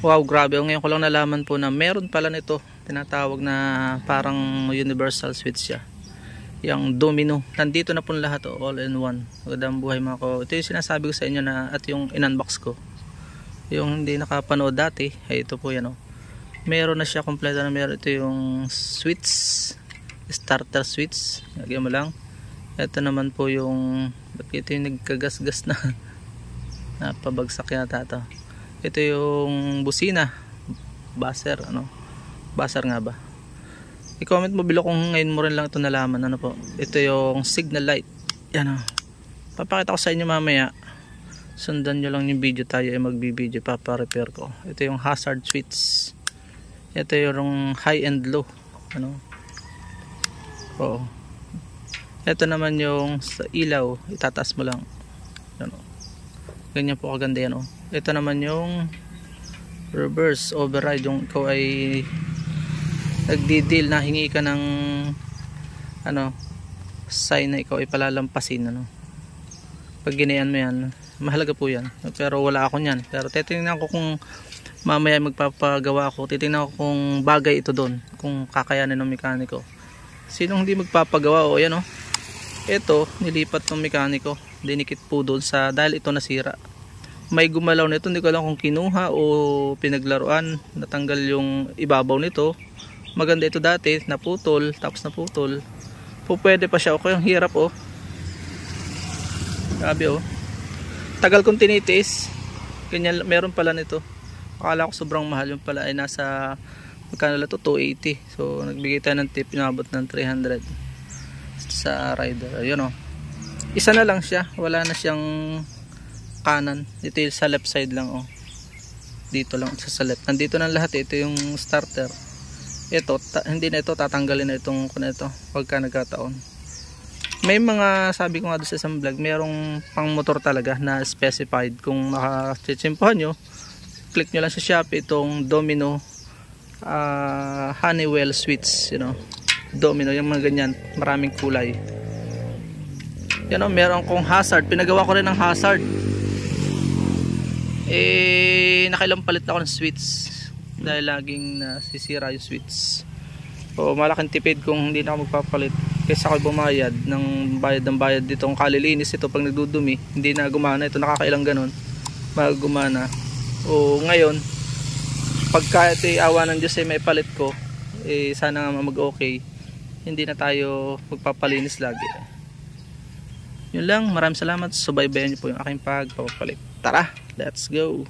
Wow, grabe. Ngayon ko lang nalaman po na meron pala nito. Tinatawag na parang universal switch siya. Yung domino. Nandito na po lahat, all in one. Magandang buhay mga ko. Ito yung sinasabi ko sa inyo na at yung in-unbox ko. Yung hindi nakapanood dati, ay ito po yan. Meron na siya kompleto na meron. Ito yung switch, starter switch. Lagyan mo lang. Ito naman po yung, ito yung nagkagasgas na napabagsak yata ito. Ito yung busina, buzzer, buzzer nga ba? I-comment mo below kung ngayon mo rin lang ito nalaman. Ano po? Ito yung signal light. Yan papakita ko sa inyo mamaya. Sundan nyo lang yung video, tayo ay magbibideo, papa-repair ko. Ito yung hazard switch. Ito yung high and low. Oo. Ito naman yung sa ilaw, itataas mo lang. Ganyan po kaganda yan. Ito naman yung reverse override, yung ikaw ay nagdi-deal na hingi ka ng sign na ikaw ay palalampasin. Pag ginayan mo yan, mahalaga po yan, pero wala ako nyan. Pero titingnan ko kung mamaya magpapagawa ako, titingnan ko kung bagay ito doon, kung kakayanin ng mekaniko. Sinong hindi magpapagawa? Yan ito nilipat ng mekaniko, dinikit po doon sa, dahil ito nasira. May gumalaw nito, hindi ko alam kung kinuha o pinaglaruan, natanggal yung ibabaw nito. Maganda ito dati, naputol, tapos naputol. Pwede pa siya, okay, ang hirap grabe tagal kong tinitiis. Ganyan, meron pala nito. Akala ko sobrang mahal, yung pala ay nasa magkano lang to, 280. So nagbigay tayo ng tip, inabot ng 300 sa rider. Ayun isa na lang siya, wala na siyang kanan. Dito sa left side lang dito lang sa left. Nandito na lahat. Ito yung starter. Ito hindi na ito, tatanggalin na itong pagka nagkataon. May mga, sabi ko nga doon sa isang vlog, merong pang motor talaga na specified. Kung makachitsimpuhan nyo, click nyo lang sa Shopee itong domino Honeywell switch, domino, yung mga ganyan, maraming kulay. Meron kong hazard, pinagawa ko rin ng hazard. Nakailang palit ako ng switch dahil laging nasisira yung switch. Malaking tipid kung hindi na ako magpapalit kaysa ako bumayad ng bayad ditong kalilinis. Ito pag nagdudumi hindi na gumana, ito nakakailang ganun magumana. Ngayon pagka ito awa ng Diyos ay may palit ko, sana nga mag okay, hindi na tayo magpapalinis lagi. Yun lang, maraming salamat, subaybayan niyo po yung aking pagpapalit. Tara, let's go.